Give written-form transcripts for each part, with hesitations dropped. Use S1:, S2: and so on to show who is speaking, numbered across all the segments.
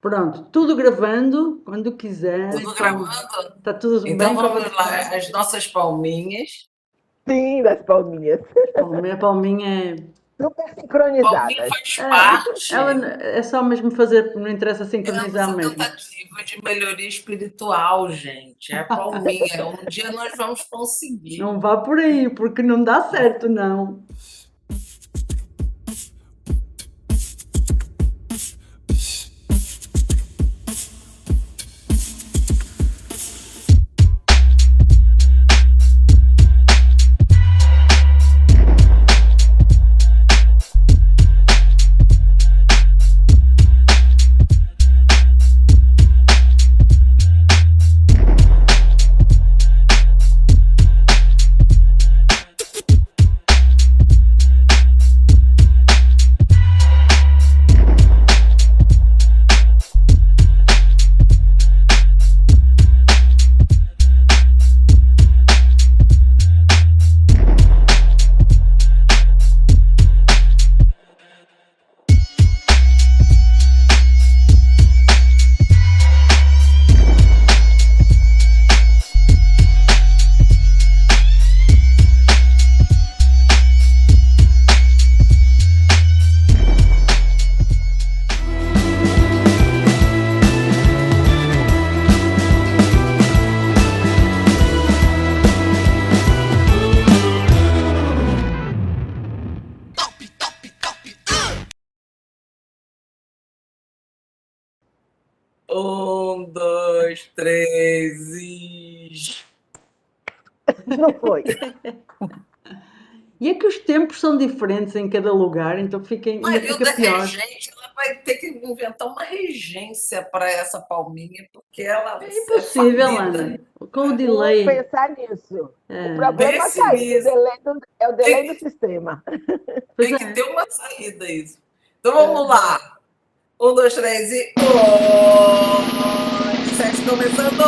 S1: Pronto, tudo gravando, quando quiser,
S2: Tudo gravando?
S1: está tudo
S2: Então
S1: bem para
S2: vamos
S1: participar.
S2: lá, as nossas palminhas.
S3: Sim, das palminhas.
S1: A Palminha
S3: Super
S2: Palminha
S3: sincronizadas.
S2: faz
S1: ela
S2: parte.
S1: é só mesmo fazer, não interessa
S2: É a
S1: sincronizar
S2: nossa
S1: mesmo.
S2: tentativa de melhoria espiritual, gente. É a palminha. Um dia nós vamos conseguir.
S1: Não vá por aí, porque não dá certo, não.
S2: Um, dois, três e.
S3: Não foi.
S1: E é que os tempos são diferentes em cada lugar, então ainda fica
S2: Marilda
S1: pior.
S2: Regente, ela vai ter que inventar uma regência para essa palminha, porque ela
S1: É
S2: é
S1: impossível,
S2: falida.
S1: Ana. Com o
S3: Vou
S1: delay.
S3: pensar nisso. O
S1: É,
S3: problema
S2: Pense
S3: está aí,
S2: nisso.
S3: é o delay do
S2: Tem,
S3: sistema.
S1: pois
S2: tem que
S1: é.
S2: ter uma saída isso. Então vamos lá. Um, dois, três e. Oi! Sete começando!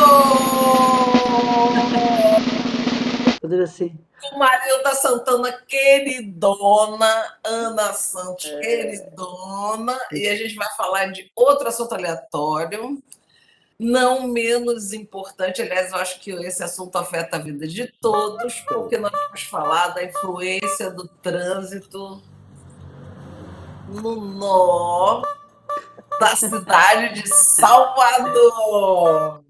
S1: Fazer assim.
S2: Com Marilda Santana, queridona, Ana Santos, queridona, e a gente vai falar de outro assunto aleatório, não menos importante. Aliás, eu acho que esse assunto afeta a vida de todos, porque nós vamos falar da influência do trânsito no nó da cidade de Salvador.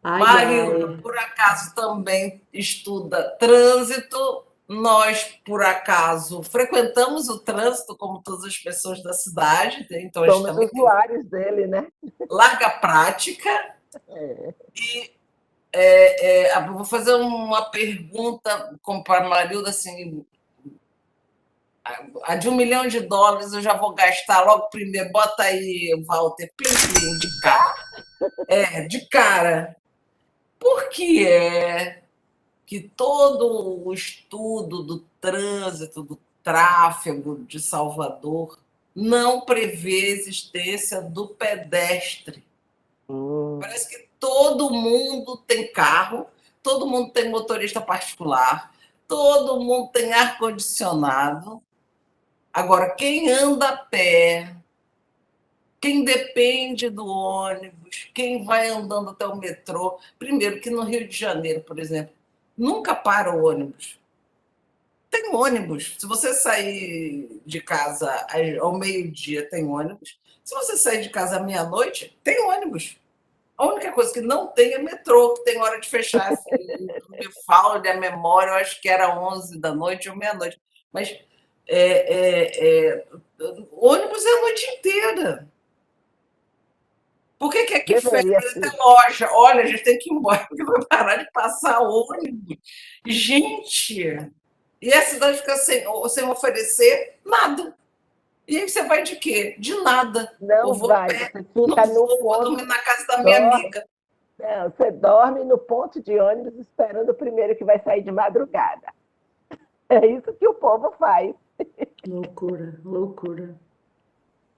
S1: Ai,
S2: Marilda,
S1: ai.
S2: por acaso também estuda trânsito? Nós, por acaso, frequentamos o trânsito como todas as pessoas da cidade, né? Então a gente
S3: Somos
S2: também tem
S3: usuários dele, né?
S2: larga prática.
S3: É.
S2: E vou fazer uma pergunta para a Marilda, assim, a de US$ 1 milhão eu já vou gastar logo primeiro. Bota aí, Walter, plim, plim, de cara. De cara. Por que é que todo o estudo do trânsito, do tráfego de Salvador não prevê a existência do pedestre?
S3: Hum.
S2: Parece que todo mundo tem carro, todo mundo tem motorista particular, todo mundo tem ar-condicionado. Agora, quem anda a pé, quem depende do ônibus, quem vai andando até o metrô. Primeiro, que no Rio de Janeiro, por exemplo, nunca para o ônibus. Tem ônibus. Se você sair de casa ao meio-dia, tem ônibus. Se você sair de casa à meia-noite, tem ônibus. A única coisa que não tem é metrô, que tem hora de fechar. Me falha a memória, eu acho que era 11 da noite ou meia-noite. Mas ônibus é a noite inteira. Por que aqui fecha?
S3: Deveria
S2: Tem
S3: ser.
S2: loja. Olha, a gente tem que ir embora, porque vai parar de passar ônibus. Gente, e a cidade fica sem oferecer nada. E aí você vai de quê? De nada. Eu
S3: Não
S2: vou a
S3: vai,
S2: pé,
S3: você
S2: não
S3: fica no
S2: vou dormir
S3: ponto,
S2: na casa da minha
S3: dorme,
S2: amiga.
S3: não, você dorme no ponto de ônibus esperando o primeiro que vai sair de madrugada. É isso que o povo faz.
S1: Loucura, loucura.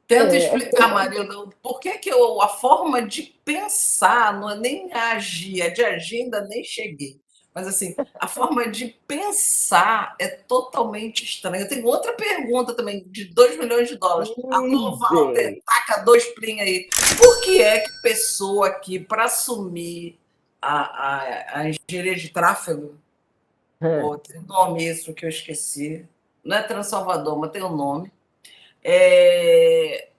S2: Tenta
S3: É.
S2: explicar, Marilda, por que, a forma de pensar não é nem agir, é de agir, ainda nem cheguei. Mas, assim, a forma de pensar é totalmente estranha. Eu tenho outra pergunta também, de US$ 2 milhões. Alô, Walter,
S3: Dizer.
S2: taca 2 plim aí. Por que é que pessoa aqui, para assumir a engenharia de tráfego, ou tem um nome isso que eu esqueci, não é Transalvador, mas tem um nome,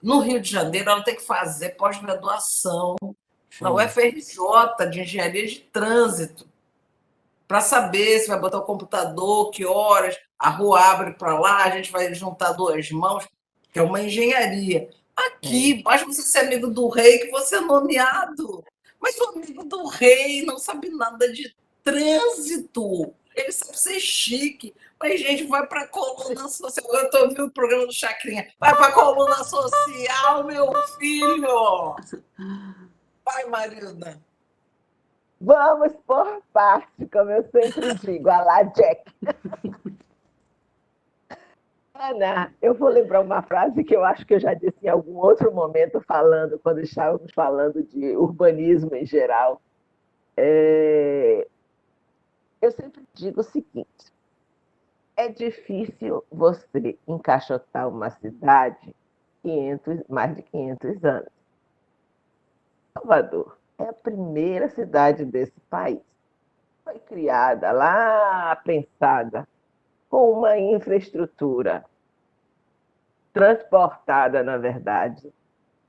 S2: no Rio de Janeiro, ela tem que fazer pós-graduação na UFRJ de engenharia de trânsito, para saber se vai botar o computador, que horas, a rua abre para lá, a gente vai juntar duas mãos, que é uma engenharia.
S3: É.
S2: Aqui, basta você ser amigo do rei que você é nomeado. Mas o amigo do rei não sabe nada de trânsito. Ele sabe ser chique. Mas, gente, vai para a coluna social. Eu estou ouvindo o programa do Chacrinha. Vai para a coluna social, meu filho. Vai, Marina.
S3: Vamos por parte, como eu sempre digo, a lá Jack. Ana, eu vou lembrar uma frase que eu acho que eu já disse em algum outro momento, quando estávamos falando de urbanismo em geral. Eu sempre digo o seguinte: é difícil você encaixotar uma cidade mais de 500 anos. Salvador é a primeira cidade desse país. Foi criada lá, pensada, com uma infraestrutura transportada, na verdade,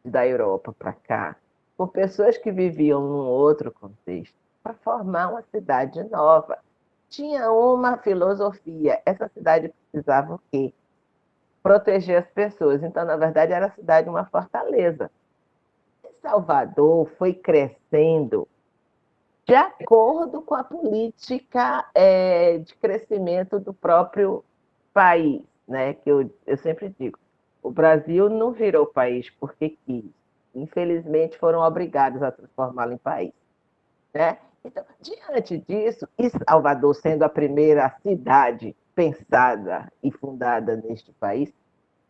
S3: da Europa para cá, por pessoas que viviam num outro contexto, para formar uma cidade nova. Tinha uma filosofia. Essa cidade precisava o quê? Proteger as pessoas. Então, na verdade, era a cidade uma fortaleza. Salvador foi crescendo de acordo com a política de crescimento do próprio país, né? Que eu sempre digo, o Brasil não virou país porque quis. Infelizmente, foram obrigados a transformá-lo em país, né? Então, diante disso, e Salvador sendo a primeira cidade pensada e fundada neste país,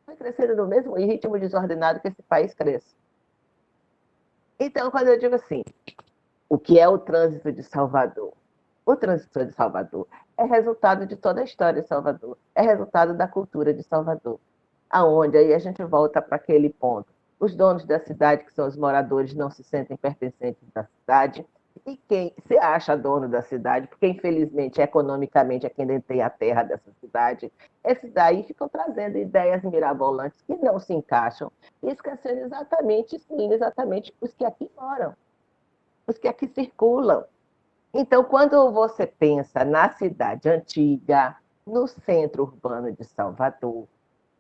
S3: foi crescendo no mesmo ritmo desordenado que esse país cresce. Então, quando eu digo assim, o que é o trânsito de Salvador? O trânsito de Salvador é resultado de toda a história de Salvador, é resultado da cultura de Salvador, aonde aí a gente volta para aquele ponto. Os donos da cidade, que são os moradores, não se sentem pertencentes da cidade, e quem se acha dono da cidade, porque infelizmente economicamente é quem detém a terra dessa cidade, esses daí ficam trazendo ideias mirabolantes que não se encaixam, e esquecendo exatamente, excluindo exatamente os que aqui moram, os que aqui circulam. Então, quando você pensa na cidade antiga, no centro urbano de Salvador,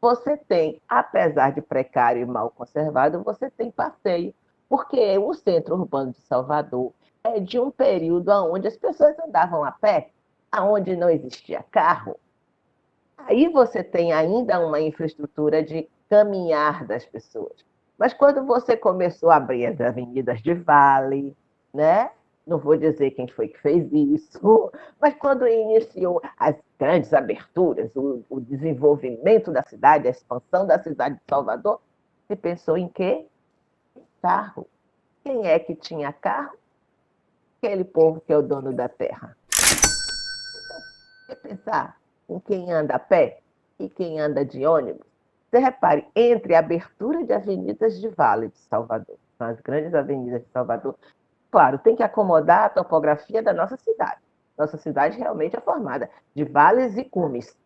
S3: você tem, apesar de precário e mal conservado, você tem passeio, porque o centro urbano de Salvador é de um período onde as pessoas andavam a pé, onde não existia carro. Aí você tem ainda uma infraestrutura de caminhar das pessoas. Mas quando você começou a abrir as avenidas de vale, né? Não vou dizer quem foi que fez isso, mas quando iniciou as grandes aberturas, o desenvolvimento da cidade, a expansão da cidade de Salvador, se pensou em quê? Carro. Quem é que tinha carro? Aquele povo que é o dono da terra. Então, quer pensar em quem anda a pé e quem anda de ônibus? Você repare, entre a abertura de avenidas de Vale de Salvador, são as grandes avenidas de Salvador, claro, tem que acomodar a topografia da nossa cidade. Nossa cidade realmente é formada de vales e cumes.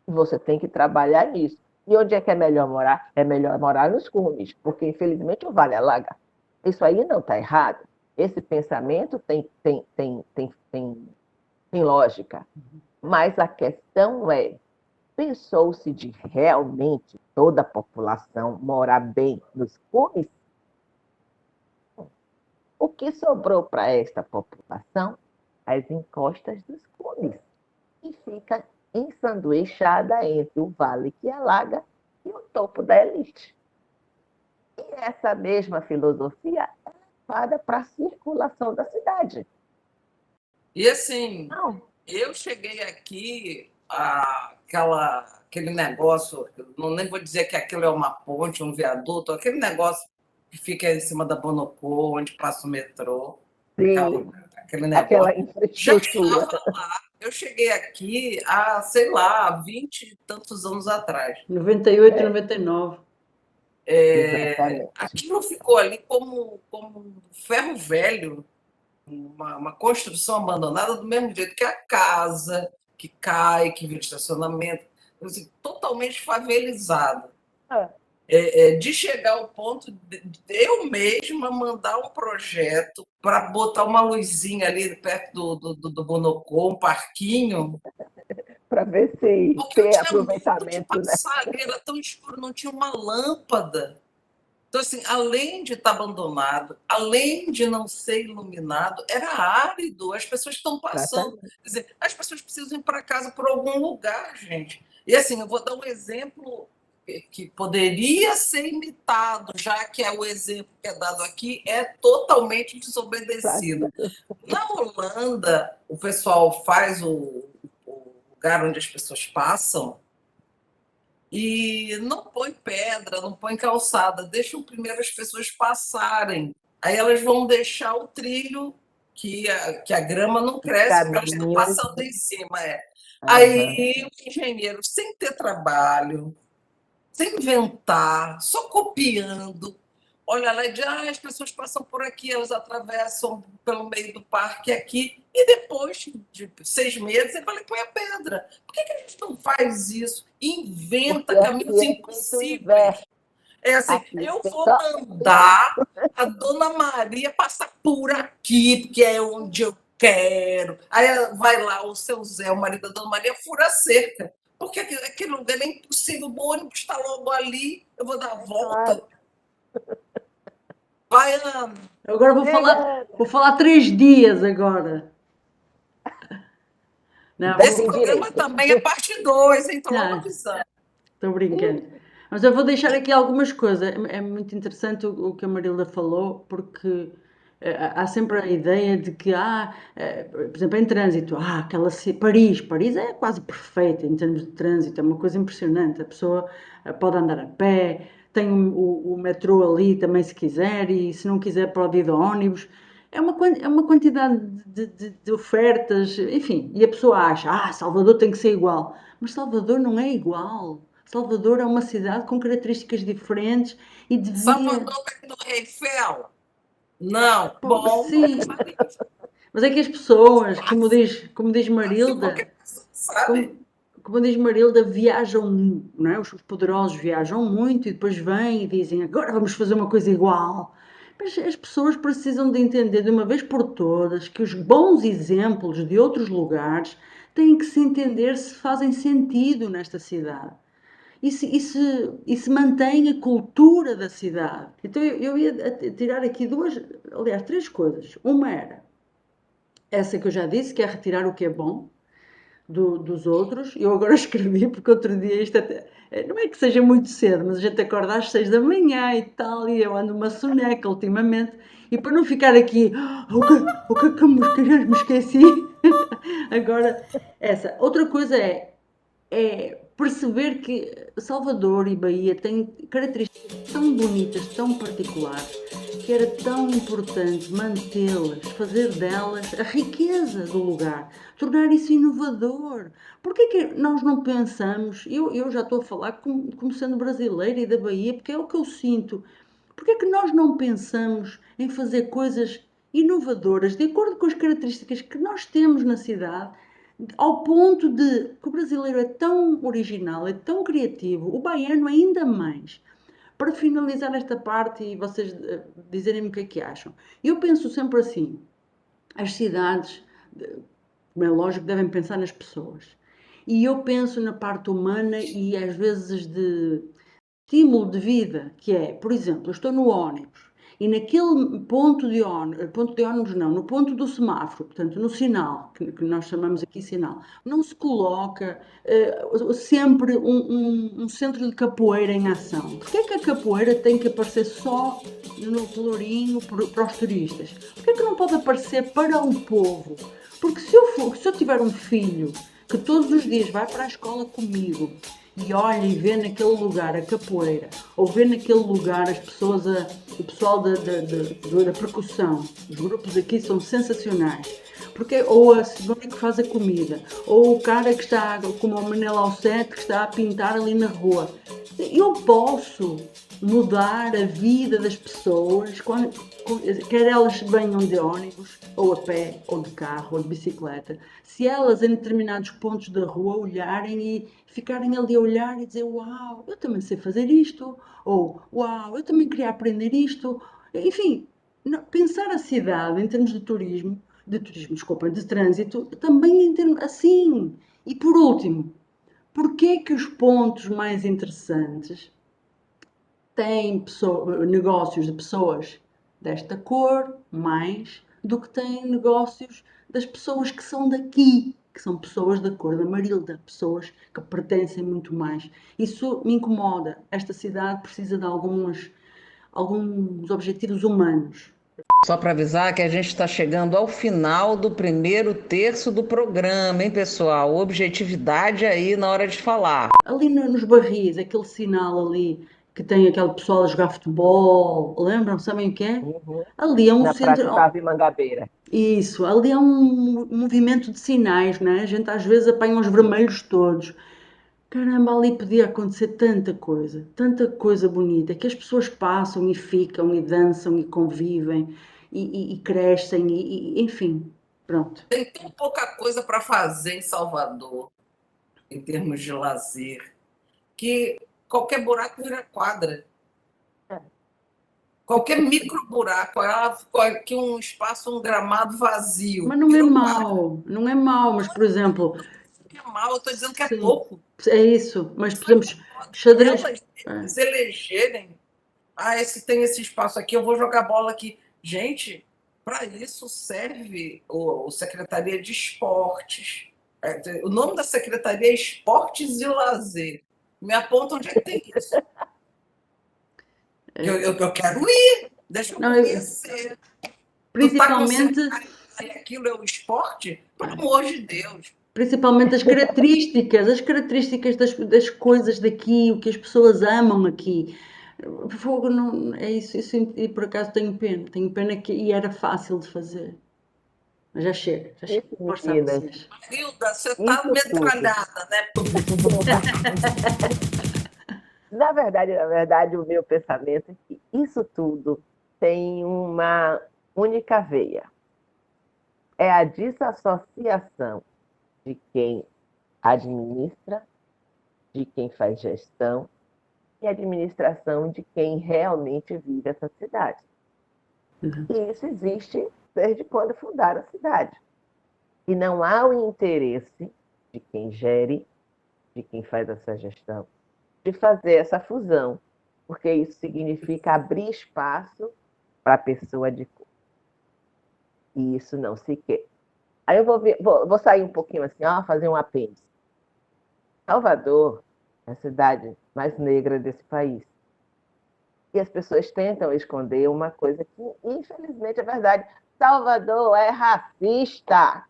S3: E você tem que trabalhar nisso. E onde é que é melhor morar? É melhor morar nos cumes, porque infelizmente o vale alaga. Isso aí não está errado. Esse pensamento tem lógica. Mas a questão é, pensou-se de realmente toda a população morar bem nos cumes? O que sobrou para esta população? As encostas dos cumes, e fica ensanduichada entre o vale que alaga e o topo da elite. E essa mesma filosofia é levada para a circulação da cidade.
S2: E assim,
S3: Não,
S2: eu cheguei aqui, aquele negócio, não nem vou dizer que aquilo é uma ponte, um viaduto, aquele negócio que fica em cima da Bonocô, onde passa o metrô, aquela,
S3: sim,
S2: aquele negócio.
S3: Aquela
S2: Já
S3: infraestrutura.
S2: estava lá. Eu cheguei aqui há, sei lá, 20 e tantos anos atrás.
S1: 98,
S3: É,
S1: 99.
S3: exatamente.
S2: Aquilo ficou ali como ferro velho, uma construção abandonada, do mesmo jeito que a casa, que cai, que vira estacionamento, assim, totalmente favelizada.
S3: Ah,
S2: De chegar ao ponto de eu mesma mandar um projeto para botar uma luzinha ali perto do Bonocô, um parquinho,
S3: para ver se
S2: porque eu
S3: tem
S2: tinha medo de
S3: aproveitamento, né?
S2: passar ali, era tão escuro, não tinha uma lâmpada. Então, assim, além de estar abandonado, além de não ser iluminado, era árido, as pessoas estão passando.
S3: Exatamente.
S2: Quer dizer, as pessoas precisam ir para casa por algum lugar, gente. E assim, eu vou dar um exemplo que poderia ser imitado, já que o exemplo que é dado aqui é totalmente desobedecido. Na Holanda, o pessoal faz o lugar onde as pessoas passam e não põe pedra, não põe calçada, deixam primeiro as pessoas passarem. Aí elas vão deixar o trilho, que a grama não
S3: Os
S2: cresce, porque elas estão
S3: caminhos.
S2: passando em cima.
S3: Aham.
S2: Aí o engenheiro, sem ter trabalho, sem inventar, só copiando, olha lá e diz, as pessoas passam por aqui, elas atravessam pelo meio do parque aqui, e depois de 6 meses ele vai lá e põe a pedra. Por que a gente não faz isso?
S3: Porque
S2: Inventa
S3: aqui
S2: caminhos
S3: é feito o
S2: impossíveis.
S3: inverso.
S2: É assim,
S3: Aqui
S2: eu
S3: tem
S2: vou
S3: só.
S2: mandar a Dona Maria passar por aqui, porque é onde eu quero. Aí vai lá o seu Zé, o marido da Dona Maria, fura a cerca. Porque aquele lugar é impossível, o ônibus está logo ali, eu vou dar a
S3: É
S2: volta.
S3: claro.
S2: Vai, Ana.
S1: Agora
S3: Diga,
S1: vou falar 3 dias agora. Não,
S3: então
S2: Esse
S3: tem
S2: programa
S3: direito.
S2: também é parte 2, hein? Estou logo
S1: não,
S2: avisando.
S1: estou brincando. Mas eu vou deixar aqui algumas coisas. É muito interessante o que a Marilda falou, porque há sempre a ideia de que, por exemplo, em trânsito, Paris é quase perfeita em termos de trânsito, é uma coisa impressionante. A pessoa pode andar a pé, tem o metrô ali também se quiser, e se não quiser pode ir de ônibus. É uma quantidade de ofertas, enfim, e a pessoa acha, Salvador tem que ser igual. Mas Salvador não é igual. Salvador é uma cidade com características diferentes e devia.
S2: Salvador tem no Eiffel? Não. Bom,
S1: Sim,
S2: Paris.
S1: mas é que as pessoas,
S2: Quase,
S1: como diz
S2: quase
S1: Marilda,
S2: qualquer pessoa sabe.
S1: como, como diz Marilda, viajam, não é? Os poderosos viajam muito e depois vêm e dizem agora vamos fazer uma coisa igual. Mas as pessoas precisam de entender de uma vez por todas que os bons exemplos de outros lugares têm que se entender se fazem sentido nesta cidade. E se mantém a cultura da cidade. Então eu ia tirar aqui aliás, 3 coisas. Uma era essa que eu já disse, que é retirar o que é bom dos outros. Eu agora escrevi, porque outro dia isto até. Não é que seja muito cedo, mas a gente acorda às 6 da manhã e tal, e eu ando uma soneca ultimamente. E para não ficar aqui, o que já me esqueci. Agora, essa. Outra coisa é perceber que Salvador e Bahia têm características tão bonitas, tão particulares, que era tão importante mantê-las, fazer delas a riqueza do lugar, tornar isso inovador. Porquê que nós não pensamos, eu já estou a falar como sendo brasileira e da Bahia, porque é o que eu sinto, porquê que nós não pensamos em fazer coisas inovadoras, de acordo com as características que nós temos na cidade, ao ponto de que o brasileiro é tão original, é tão criativo, o baiano ainda mais. Para finalizar esta parte e vocês dizerem-me o que é que acham. Eu penso sempre assim, as cidades, como é lógico, devem pensar nas pessoas. E eu penso na parte humana e às vezes de estímulo de vida, que é, por exemplo, eu estou no ónibus e naquele ponto de ónibus não, no ponto do semáforo, portanto no sinal, que nós chamamos aqui sinal, não se coloca sempre um centro de capoeira em ação. Porquê é que a capoeira tem que aparecer só no Pelourinho para os turistas? Porquê é que não pode aparecer para o povo? Porque se eu tiver um filho que todos os dias vai para a escola comigo e olha e vê naquele lugar a capoeira, ou vê naquele lugar as pessoas, o pessoal da percussão, os grupos aqui são sensacionais. Porque, ou a senhora que faz a comida, ou o cara que está, como o Manel Alcete, que está a pintar ali na rua. Eu posso mudar a vida das pessoas, quer elas venham de ônibus, ou a pé, ou de carro, ou de bicicleta, se elas em determinados pontos da rua olharem e ficarem ali a olhar e dizer: Uau, eu também sei fazer isto, ou Uau, eu também queria aprender isto. Enfim, pensar a cidade em termos desculpa, de trânsito, também em termos assim. E por último, porquê que os pontos mais interessantes têm negócios de pessoas desta cor mais do que têm negócios das pessoas que são daqui, que são pessoas da cor da Marilda, pessoas que pertencem muito mais. Isso me incomoda. Esta cidade precisa de alguns objetivos humanos.
S4: Só para avisar que a gente está chegando ao final do primeiro terço do programa, hein, pessoal? Objetividade aí na hora de falar.
S1: Ali nos barris, aquele sinal ali que tem aquele pessoal a jogar futebol, lembram? Sabem o que é?
S3: Uhum.
S1: Ali é um
S3: Na Praça
S1: centro.
S3: Otávio Mangabeira.
S1: Isso, ali é um movimento de sinais, né? A gente às vezes apanha os vermelhos todos. Caramba, ali podia acontecer tanta coisa bonita, que as pessoas passam e ficam e dançam e convivem e crescem enfim, pronto.
S2: Tem tão pouca coisa para fazer em Salvador, em termos de lazer, que qualquer buraco vira quadra. Qualquer micro buraco, que um espaço, um gramado vazio,
S1: Mas não é
S2: virou quadra.
S1: mau, não é mau, mas por exemplo,
S2: É mal, eu estou dizendo que é
S1: sim,
S2: pouco.
S1: é isso, mas por
S2: Mas
S1: exemplo, xadrez.
S2: eles elegerem, tem esse espaço aqui, eu vou jogar bola aqui. Gente, para isso serve o Secretaria de Esportes. O nome da secretaria é Esportes e Lazer. Me aponta onde é que tem isso. Eu quero ir, deixa eu
S1: Não,
S2: conhecer. Tu tá com
S1: principalmente,
S2: e aquilo é o esporte? Pelo amor de Deus.
S1: principalmente as características das coisas daqui, o que as pessoas amam aqui. Fogo não é isso, e por acaso tenho pena que e era fácil de fazer. Mas já chega,
S3: Isso,
S1: força a
S3: meninas,
S1: vocês.
S2: Hilda, você tá
S3: isso tudo.
S2: metralhada, né?
S3: Na verdade, o meu pensamento é que isso tudo tem uma única veia. É a desassociação de quem administra, de quem faz gestão e administração de quem realmente vive essa cidade. E isso existe desde quando fundaram a cidade. E não há o interesse de quem gere, de quem faz essa gestão, de fazer essa fusão, porque isso significa abrir espaço para a pessoa de cor. E isso não se quer. Aí eu vou sair um pouquinho assim, fazer um apêndice. Salvador é a cidade mais negra desse país. E as pessoas tentam esconder uma coisa que, infelizmente, é verdade. Salvador é racista.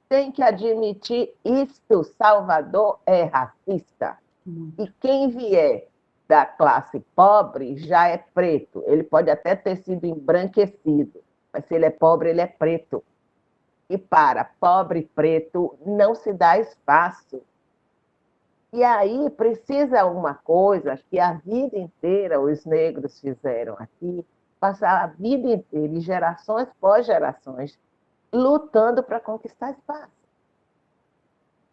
S3: Tem que admitir isso. Salvador é racista. E quem vier da classe pobre já é preto. Ele pode até ter sido embranquecido, mas se ele é pobre, ele é preto. E para pobre preto não se dá espaço. E aí precisa uma coisa que a vida inteira os negros fizeram aqui, passar a vida inteira, e gerações pós gerações, lutando para conquistar espaço.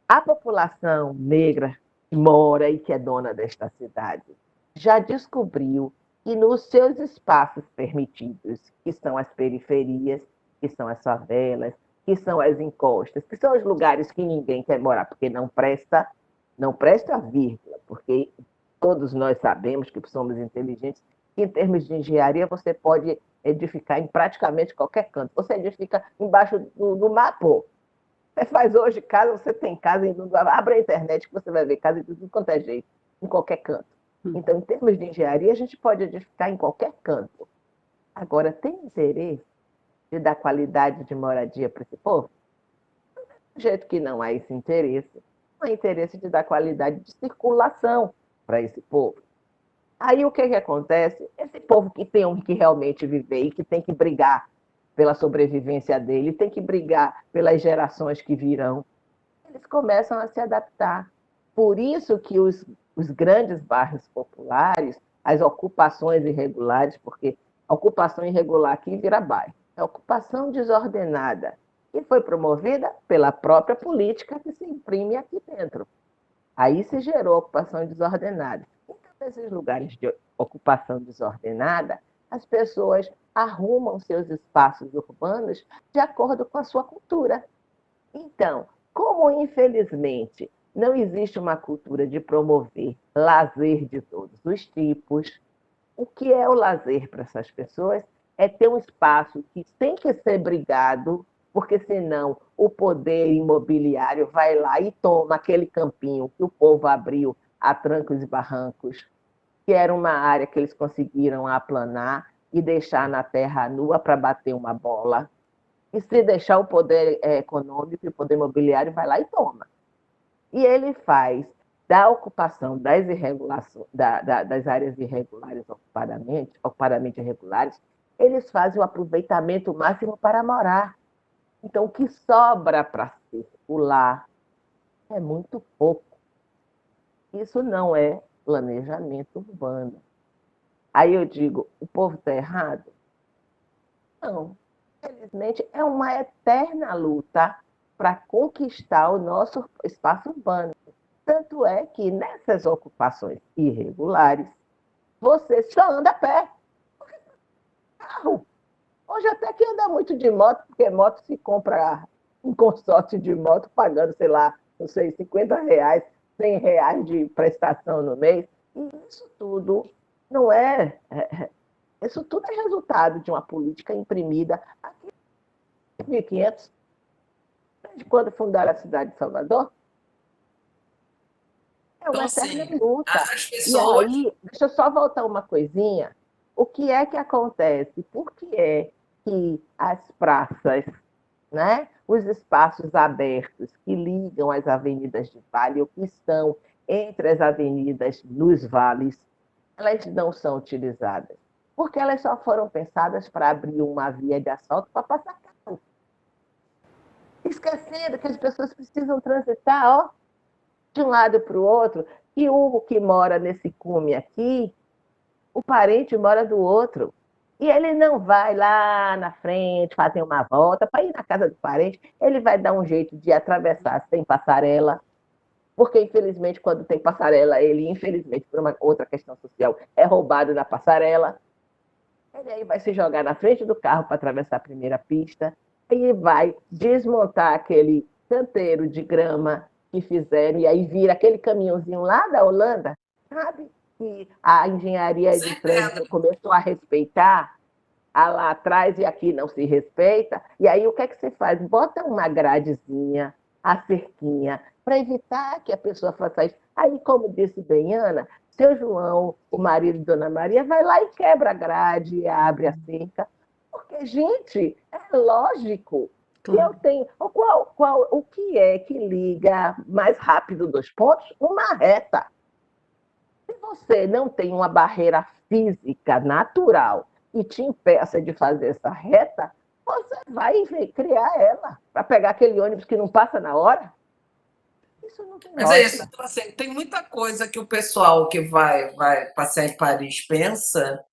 S3: A população negra que mora e que é dona desta cidade já descobriu que nos seus espaços permitidos, que são as periferias, que são as favelas, que são as encostas, que são os lugares que ninguém quer morar, porque não presta vírgula, porque todos nós sabemos que somos inteligentes, que em termos de engenharia você pode edificar em praticamente qualquer canto. Você edifica embaixo do mar, pô. Você faz hoje casa, você tem casa, abre a internet que você vai ver casa de tudo quanto é jeito, em qualquer canto. Então, em termos de engenharia, a gente pode edificar em qualquer canto. Agora, tem interesse de dar qualidade de moradia para esse povo? Do jeito que não há esse interesse, Não há interesse de dar qualidade de circulação para esse povo. Aí o que acontece? Esse povo que tem que realmente viver e que tem que brigar pela sobrevivência dele, tem que brigar pelas gerações que virão, eles começam a se adaptar. Por isso que os grandes bairros populares, as ocupações irregulares, porque a ocupação irregular aqui vira bairro, é a ocupação desordenada, que foi promovida pela própria política que se imprime aqui dentro. Aí se gerou ocupação desordenada. Então, nesses lugares de ocupação desordenada, as pessoas arrumam seus espaços urbanos de acordo com a sua cultura. Então, como infelizmente não existe uma cultura de promover lazer de todos os tipos, o que é o lazer para essas pessoas é ter um espaço que tem que ser brigado, porque senão o poder imobiliário vai lá e toma aquele campinho que o povo abriu a trancos e barrancos, que era uma área que eles conseguiram aplanar e deixar na terra nua para bater uma bola. E se deixar o poder econômico e o poder imobiliário vai lá e toma. E ele faz da ocupação das áreas irregulares ocupadamente irregulares, eles fazem o aproveitamento máximo para morar. Então, o que sobra para circular é muito pouco. Isso não é planejamento urbano. Aí eu digo, o povo está errado? Não. Infelizmente, é uma eterna luta para conquistar o nosso espaço urbano. Tanto é que nessas ocupações irregulares, você só anda a pé. Carro. Hoje até que anda muito de moto, porque moto se compra um consórcio de moto pagando, sei lá, não sei, R$ 50, R$ 100 de prestação no mês. E isso tudo não isso tudo é resultado de uma política imprimida aqui em 1500, desde quando fundaram a cidade de Salvador. É
S2: Então,
S3: uma eterna
S2: assim,
S3: luta.
S2: as
S3: E
S2: pessoas.
S3: aí, deixa eu só voltar uma coisinha. O que é que acontece? Por que é que as praças, né, os espaços abertos que ligam as avenidas de vale ou que estão entre as avenidas nos vales, elas não são utilizadas? Porque elas só foram pensadas para abrir uma via de asfalto para passar carro. Esquecendo que as pessoas precisam transitar, ó, de um lado para o outro, e o que mora nesse cume aqui, o parente mora do outro. E ele não vai lá na frente fazer uma volta para ir na casa do parente, ele vai dar um jeito de atravessar sem passarela, porque infelizmente quando tem passarela, ele infelizmente por uma outra questão social é roubado na passarela. Ele aí vai se jogar na frente do carro para atravessar a primeira pista e vai desmontar aquele canteiro de grama que fizeram, e aí vira aquele caminhãozinho lá da Holanda, sabe? Que a engenharia de trânsito começou a respeitar lá atrás e aqui não se respeita. E aí o que é que você faz? Bota uma gradezinha, a cerquinha, para evitar que a pessoa faça isso. Aí, como disse bem Ana, seu João, o marido de Dona Maria, vai lá e quebra a grade, abre a cerca. Porque, gente, é lógico.
S1: Claro.
S3: Eu tenho. O que é que liga mais rápido dos pontos? Uma reta. Se você não tem uma barreira física natural e te impeça de fazer essa reta, você vai criar ela para pegar aquele ônibus que não passa na hora. Isso não tem
S2: Mas é
S3: lógica.
S2: isso. Então, assim, tem muita coisa que o pessoal que vai passear em Paris pensa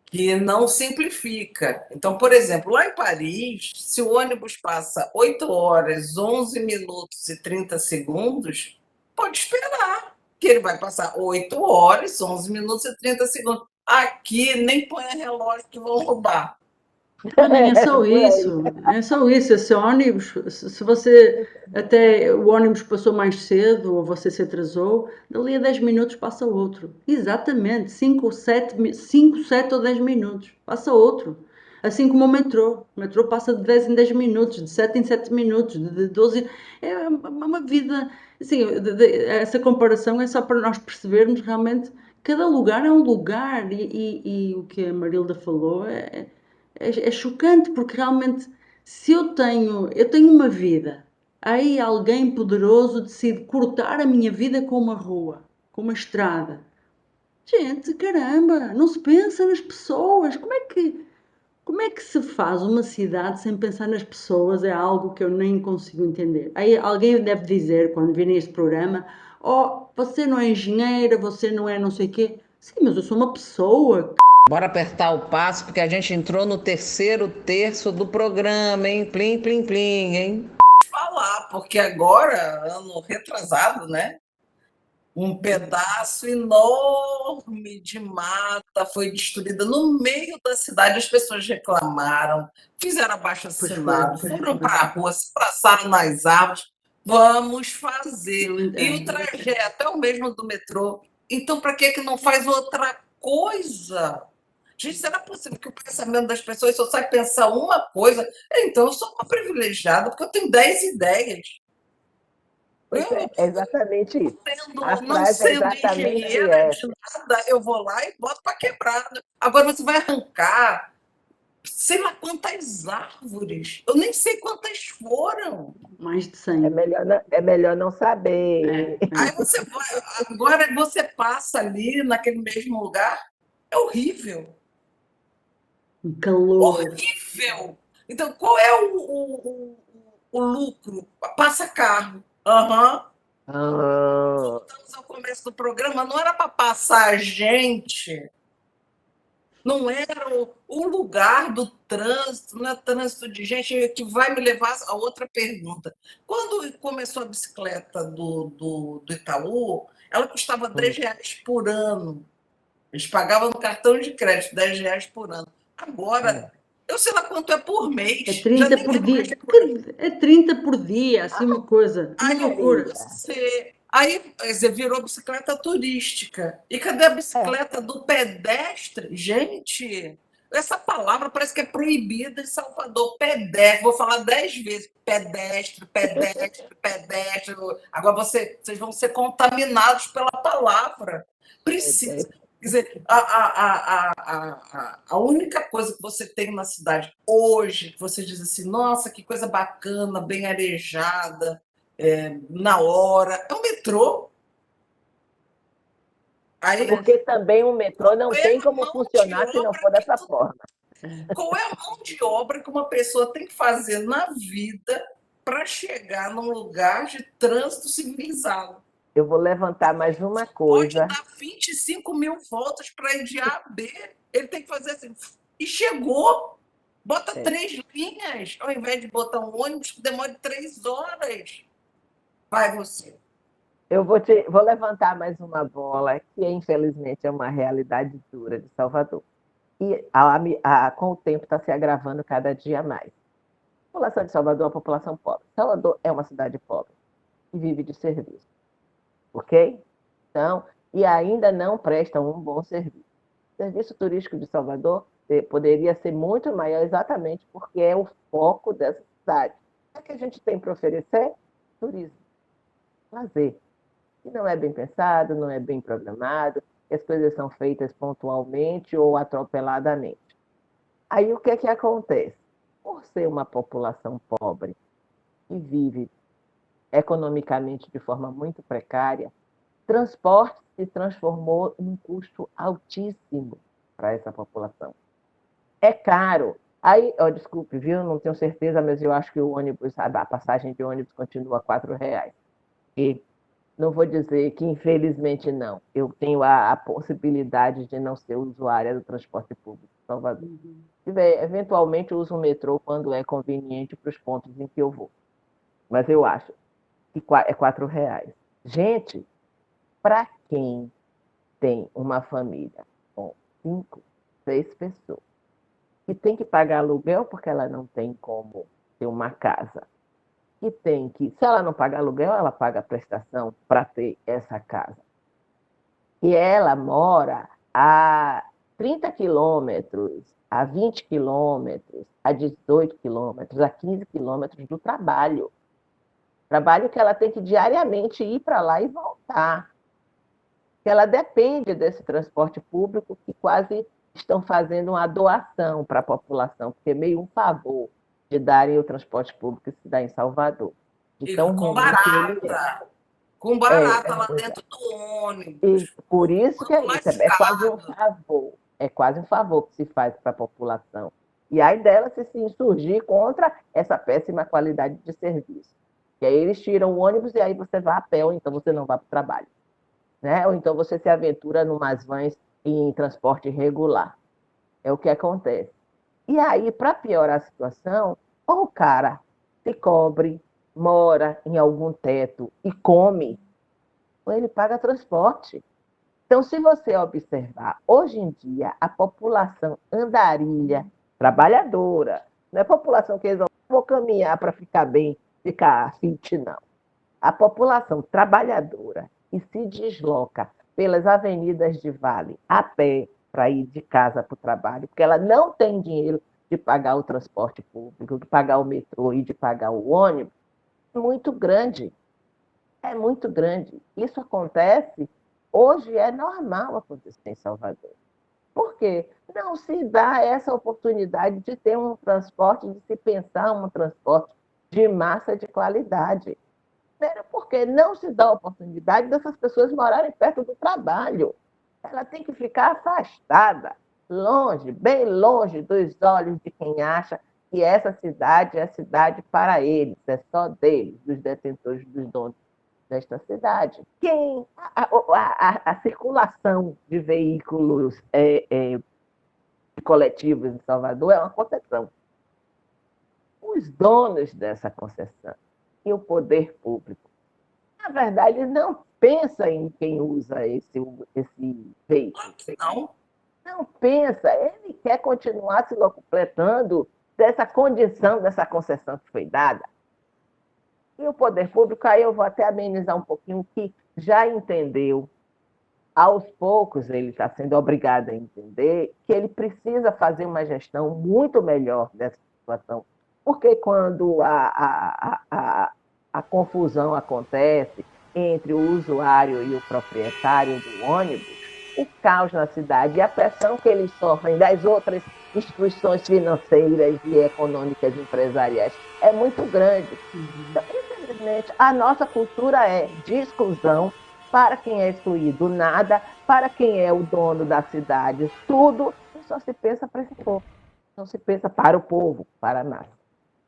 S2: que não simplifica. Então, por exemplo, lá em Paris, se o ônibus passa 8 horas, 11 minutos e 30 segundos, pode esperar, que ele vai passar 8 horas, 11 minutos e 30 segundos. Aqui, nem põe relógio que vão roubar.
S1: Nem é só isso, é só isso. Esse ônibus, se você até o ônibus passou mais cedo ou você se atrasou, dali a 10 minutos passa outro. Exatamente, 5, 7 ou 10 minutos, passa outro. Assim como o metrô passa de 10 em 10 minutos, de 7 em 7 minutos, de 12. É uma vida. Assim, essa comparação é só para nós percebermos realmente cada lugar é um lugar e o que a Marilda falou é chocante, porque realmente se eu tenho uma vida, Aí alguém poderoso decide cortar a minha vida com uma rua, com uma estrada. Gente, caramba, não se pensa nas pessoas. Como é que se faz uma cidade sem pensar nas pessoas? É algo que eu nem consigo entender. Aí alguém deve dizer, quando virem este programa, oh, você não é engenheira, você não é não sei o quê. Sim, mas eu sou uma pessoa.
S4: Bora apertar o passo, porque a gente entrou no terceiro terço do programa, hein? Plim, plim, plim, hein?
S2: Falar, porque agora, ano retrasado, né? Um pedaço enorme de mata foi destruída no meio da cidade. As pessoas reclamaram, fizeram
S1: Pois foi,
S2: abaixo-assinado,
S1: pois
S2: foram
S1: foi.
S2: para a rua, se passaram nas árvores. Vamos fazer.
S1: Não
S2: E o
S1: entendo.
S2: trajeto é o mesmo do metrô. Então, para que não faz outra coisa? Gente, será possível que o pensamento das pessoas só sai pensar uma coisa? Então, eu sou uma privilegiada, porque eu tenho 10 ideias.
S3: Pois
S2: Eu,
S3: é exatamente isso. A
S2: não
S3: frase é
S2: sendo
S3: exatamente
S2: engenheira de
S3: essa.
S2: nada, eu vou lá e boto para quebrada. Agora você vai arrancar sei lá quantas árvores. Eu nem sei quantas foram.
S1: Mais de
S3: É
S1: 100.
S3: melhor é melhor não saber.
S2: Aí você vai, agora você passa ali naquele mesmo lugar, é horrível.
S1: Um calor.
S2: Horrível. Então, qual é o lucro? Passa carro. Aham.
S3: Ah,
S2: Voltamos ao começo do programa, não era para passar gente. Não era o lugar do trânsito, não é trânsito de gente que vai me levar a outra pergunta. Quando começou a bicicleta do Itaú, ela custava
S3: hum,
S2: R$ 3 por ano. Eles pagavam no cartão de crédito R$ 10 por ano.
S3: hum.
S2: Agora, eu sei lá quanto é por
S1: É
S2: mês, já
S1: 30
S2: nem
S1: por
S2: é mais
S1: dia.
S2: por ano.
S1: É 30 por dia, assim uma coisa. Uma
S2: Aí
S1: loucura.
S3: Maria.
S2: aí você virou bicicleta turística. E cadê a
S3: É,
S2: bicicleta do pedestre? Gente, essa palavra parece que é proibida em Salvador. Pedestre, vou falar 10 vezes. Pedestre, pedestre, pedestre. Agora vocês vão ser contaminados pela palavra.
S3: é,
S2: Precisa. Quer dizer, a única coisa que você tem na cidade hoje, que você diz assim, nossa, que coisa bacana, bem arejada, na hora. É o metrô. Aí,
S3: porque também o metrô
S2: qual
S3: não
S2: é
S3: tem
S2: a
S3: como
S2: mão de
S3: funcionar se não
S2: obra
S3: for
S2: que
S3: dessa forma.
S2: qual é a mão de obra que uma pessoa tem que fazer na vida para chegar num lugar de trânsito civilizado?
S3: Eu vou levantar mais uma
S2: Pode
S3: coisa.
S2: dar 25 mil voltas para ir de A a B. Ele tem que fazer assim. E chegou. Bota
S3: É,
S2: 3 linhas, ao invés de botar um ônibus que demore 3 horas. Vai você.
S3: vou levantar mais uma bola, que infelizmente é uma realidade dura de Salvador. E com o tempo está se agravando cada dia mais. A população de Salvador é uma população pobre. Salvador é uma cidade pobre e vive de serviço, ok? Então, e ainda não prestam um bom serviço. O serviço turístico de Salvador poderia ser muito maior exatamente porque é o foco dessa cidade. O que a gente tem para oferecer? Turismo, lazer. E não é bem pensado, não é bem programado, as coisas são feitas pontualmente ou atropeladamente. Aí o que é que acontece? Por ser uma população pobre que vive economicamente de forma muito precária, transporte se transformou em um custo altíssimo para essa população. É caro. Aí, oh, desculpe, viu? Não tenho certeza, mas eu acho que o ônibus, a passagem de ônibus continua R$ 4. E não vou dizer que infelizmente não. Eu tenho a possibilidade de não ser usuária do transporte público de Salvador. Eventualmente uso o metrô quando é conveniente para os pontos em que eu vou. Mas eu acho que é R$ 4. Gente, para quem tem uma família com 5, 6 pessoas, que tem que pagar aluguel porque ela não tem como ter uma casa, que tem que, se ela não pagar aluguel, ela paga a prestação para ter essa casa. E ela mora a 30 quilômetros, a 20 quilômetros, a 18 quilômetros, a 15 quilômetros do trabalho. Trabalho que ela tem que diariamente ir para lá e voltar. Que ela depende desse transporte público que quase estão fazendo uma doação para a população, porque é meio um favor de darem o transporte público que se dá em Salvador. de
S2: E
S3: tão
S2: com
S3: ruim que ele é.
S2: barata. Com
S3: É,
S2: barata lá
S3: pois é.
S2: dentro do
S3: E
S2: ônibus.
S3: por isso que
S2: Tudo
S3: é isso, é quase um
S2: lascado.
S3: favor. É quase um favor que se faz para a população. E aí dela se insurgir contra essa péssima qualidade de serviço. Que aí eles tiram o ônibus e aí você vai a pé, ou então você não vai para o trabalho. Né? Ou então você se aventura numas vans em transporte regular. É o que acontece. E aí, para piorar a situação, ou o cara se cobre, mora em algum teto e come, ou ele paga transporte. Então, se você observar, hoje em dia, a população andarilha, trabalhadora, não é população que eles vão caminhar para ficar bem, ficar fit, não. A população trabalhadora que se desloca pelas avenidas de Vale a pé para ir de casa para o trabalho, porque ela não tem dinheiro de pagar o transporte público, de pagar o metrô e de pagar o ônibus, é muito grande. É muito grande. Isso acontece, hoje é normal acontecer em Salvador. Por quê? Não se dá essa oportunidade de ter um transporte, de se pensar um transporte de massa de qualidade. Primeiro, porque não se dá a oportunidade dessas pessoas morarem perto do trabalho. Ela tem que ficar afastada, longe, bem longe dos olhos de quem acha que essa cidade é cidade para eles, é só deles, dos detentores, dos donos desta cidade. A circulação de veículos coletivos em Salvador é uma concessão. Os donos dessa concessão e o poder público, na verdade, não pensa em quem usa esse veículo.
S2: Não.
S3: Não pensa, ele quer continuar se locupletando dessa condição, dessa concessão que foi dada. E o poder público, aí eu vou até amenizar um pouquinho, que já entendeu, aos poucos ele está sendo obrigado a entender que ele precisa fazer uma gestão muito melhor dessa situação. Porque quando a confusão acontece entre o usuário e o proprietário do ônibus, o caos na cidade e a pressão que eles sofrem das outras instituições financeiras e econômicas empresariais é muito grande. Então, infelizmente, a nossa cultura é de exclusão para quem é excluído, nada, para quem é o dono da cidade, tudo, e só se pensa para esse povo, não se pensa para o povo, para a massa.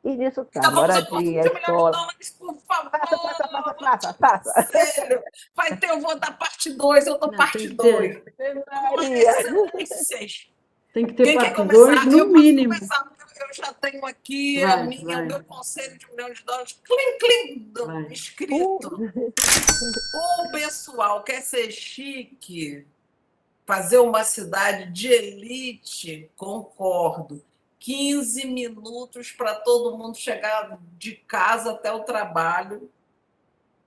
S3: E nisso está,
S2: Então vamos ao
S3: moradia,
S2: de milhão de
S3: escola.
S2: dólares, por favor.
S3: Faça.
S2: Sério. Vai ter, eu vou dar parte 2, eu dou
S1: Não,
S2: parte 2.
S3: Maria.
S1: Tem que ter
S2: Quem quer
S1: parte 2
S2: começar?
S1: no
S2: Eu posso
S1: mínimo.
S2: começar, porque eu já tenho aqui
S1: Vai,
S2: o
S1: vai,
S2: meu conselho de milhão de dólares, clim, clim,
S1: vai.
S2: escrito. O pessoal quer ser chique, fazer uma cidade de elite, concordo. 15 minutos para todo mundo chegar de casa até o trabalho,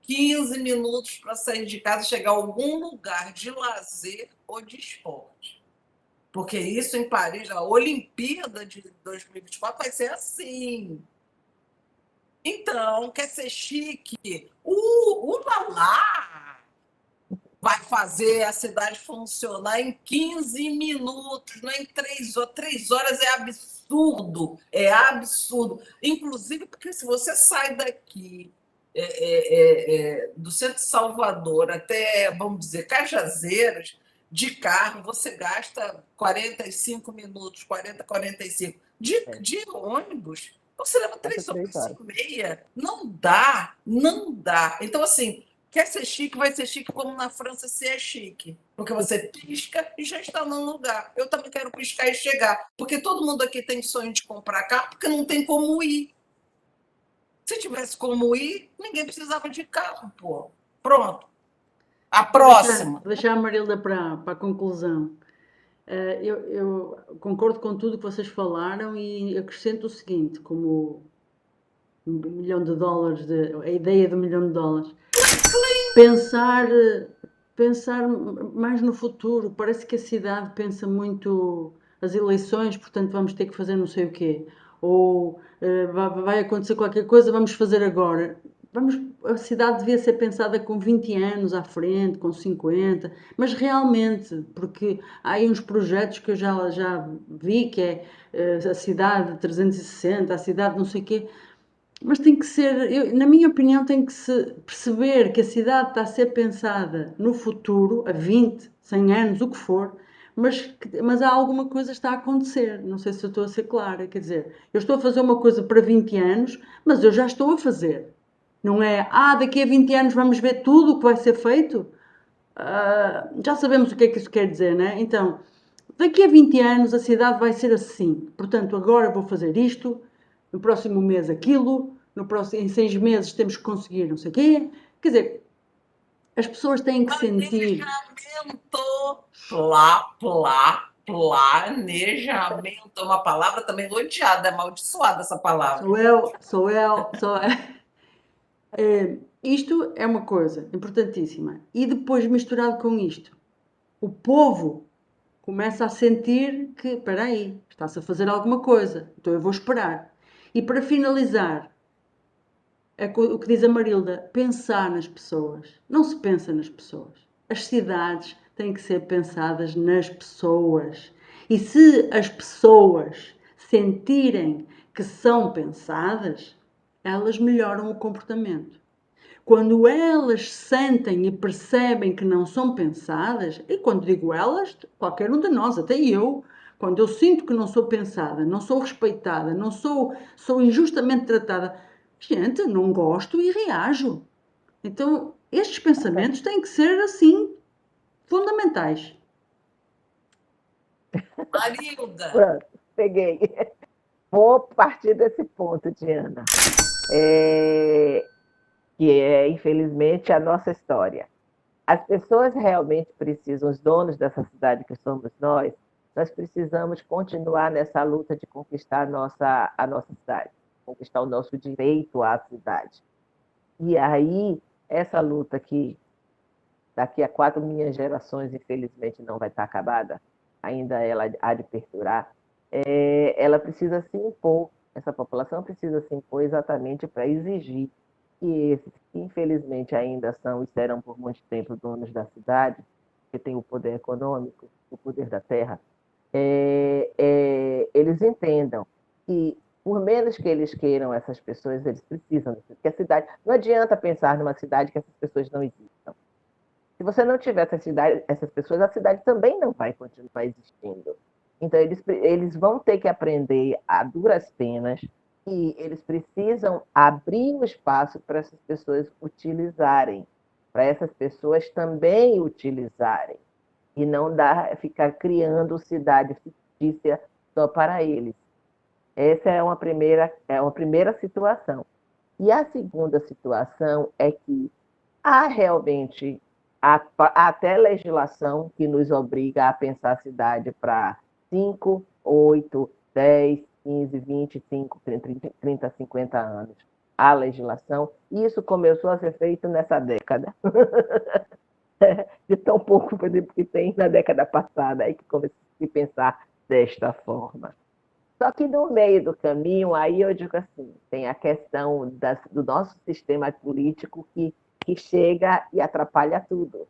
S2: 15 minutos para sair de casa e chegar a algum lugar de lazer ou de esporte. Porque isso em Paris, a Olimpíada de 2024 vai ser assim. Então, quer ser chique? O Lalá vai fazer a cidade funcionar em 15 minutos, não em 3 horas. 3 horas é absurdo, é absurdo. Inclusive, porque se você sai daqui do centro de Salvador até, vamos dizer, Cajazeiras, de carro, você gasta 45 minutos, 40, 45. De ônibus, você leva 3 horas e meia. Não dá, não dá. Então, assim, quer ser chique, vai ser chique como na França se é chique. Porque você pisca e já está num lugar. Eu também quero piscar e chegar. Porque todo mundo aqui tem sonho de comprar carro, porque não tem como ir. Se tivesse como ir, ninguém precisava de carro, pô. Pronto. A próxima.
S1: Vou deixar a Marilda para a conclusão. Eu concordo com tudo que vocês falaram e acrescento o seguinte, como $1 milhão, a ideia do $1 milhão. Pensar mais no futuro. Parece que a cidade pensa muito as eleições, portanto vamos ter que fazer não sei o quê. Ou vai acontecer qualquer coisa, vamos fazer agora. A cidade devia ser pensada com 20 anos à frente, com 50, mas realmente, porque há aí uns projetos que eu já vi, que é a cidade 360, a cidade não sei o quê. Mas tem que ser, na minha opinião, tem que se perceber que a cidade está a ser pensada no futuro, a 20, 100 anos, o que for, mas há alguma coisa que está a acontecer. Não sei se eu estou a ser clara. Quer dizer, eu estou a fazer uma coisa para 20 anos, mas eu já estou a fazer. Não é, daqui a 20 anos vamos ver tudo o que vai ser feito? Já sabemos o que é que isso quer dizer, né? Então, daqui a 20 anos a cidade vai ser assim. Portanto, agora vou fazer isto, no próximo mês aquilo, em 6 meses temos que conseguir não sei o quê. Quer dizer, as pessoas têm que sentir.
S2: Planejamento, planejamento, é uma palavra também odiada, amaldiçoada essa palavra.
S1: Sou eu. Isto é uma coisa importantíssima. E depois, misturado com isto, o povo começa a sentir que, espera aí, está-se a fazer alguma coisa, então eu vou esperar. E para finalizar, o que diz a Marilda, pensar nas pessoas. Não se pensa nas pessoas. As cidades têm que ser pensadas nas pessoas. E se as pessoas sentirem que são pensadas, elas melhoram o comportamento. Quando elas sentem e percebem que não são pensadas, e quando digo elas, qualquer um de nós, até eu, quando eu sinto que não sou pensada, não sou respeitada, sou injustamente tratada, gente, não gosto e reajo. Então, estes pensamentos têm que ser assim, fundamentais.
S2: Marilda,
S3: Pronto, peguei. Vou partir desse ponto, Diana, que é, infelizmente, a nossa história. As pessoas realmente precisam, os donos dessa cidade que somos nós precisamos continuar nessa luta de conquistar a nossa cidade, conquistar o nosso direito à cidade. E aí, essa luta que daqui a 4 minhas gerações, infelizmente, não vai estar acabada, ainda ela há de perdurar, ela precisa se impor, essa população precisa se impor exatamente para exigir que esses que, infelizmente, ainda são e serão por muito tempo donos da cidade, que têm o poder econômico, o poder da terra, eles entendam que, por menos que eles queiram essas pessoas, eles precisam, que a cidade. Não adianta pensar numa cidade que essas pessoas não existam. Se você não tiver essas pessoas, a cidade também não vai continuar existindo. Então, eles vão ter que aprender a duras penas e eles precisam abrir um espaço para essas pessoas utilizarem, para essas pessoas também utilizarem, e não ficar criando cidade fictícia só para eles. Essa é uma primeira situação. E a segunda situação é que há realmente até legislação que nos obriga a pensar a cidade para 5, 8, 10, 15, 25, 30, 50 anos. Há legislação, e isso começou a ser feito nessa década. De tão pouco, por exemplo, que tem na década passada, aí que começou a se pensar desta forma. Só que no meio do caminho, aí eu digo assim, tem a questão do nosso sistema político que chega e atrapalha tudo.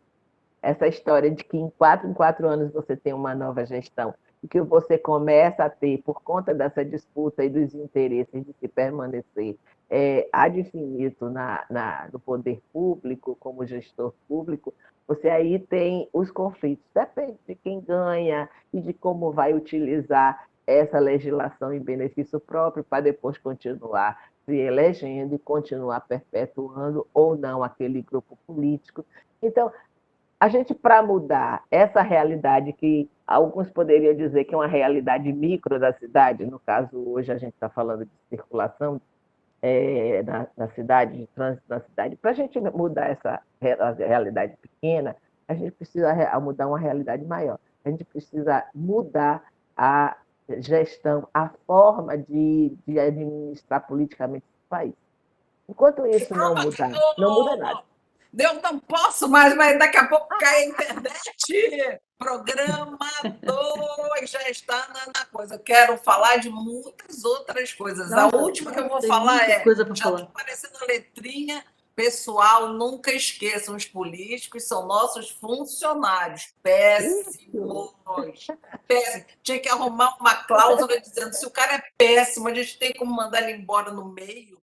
S3: Essa história de que em 4 anos você tem uma nova gestão e que você começa a ter, por conta dessa disputa e dos interesses de se permanecer ad infinito no poder público, como gestor público, você aí tem os conflitos. Depende de quem ganha e de como vai utilizar essa legislação em benefício próprio para depois continuar se elegendo e continuar perpetuando ou não aquele grupo político. Então, a gente, para mudar essa realidade que alguns poderiam dizer que é uma realidade micro da cidade, no caso, hoje a gente está falando de circulação na cidade, de trânsito na cidade, para a gente mudar essa realidade pequena, a gente precisa mudar uma realidade maior. A gente precisa mudar a gestão, a forma de administrar politicamente o país. Enquanto isso não mudar, não muda nada.
S2: Eu não posso mais, mas daqui a pouco cai a internet. Programa 2 já está na coisa. Eu quero falar de muitas outras coisas.
S1: Nossa,
S2: a última que eu vou
S1: tem
S2: falar
S1: muita
S2: é:
S1: coisa para
S2: já
S1: falar.
S2: estou parecendo a letrinha. Pessoal, nunca esqueçam, os políticos são nossos funcionários. Péssimos. Péssimo. Tinha que arrumar uma cláusula dizendo: se o cara é péssimo, a gente tem como mandar ele embora no meio.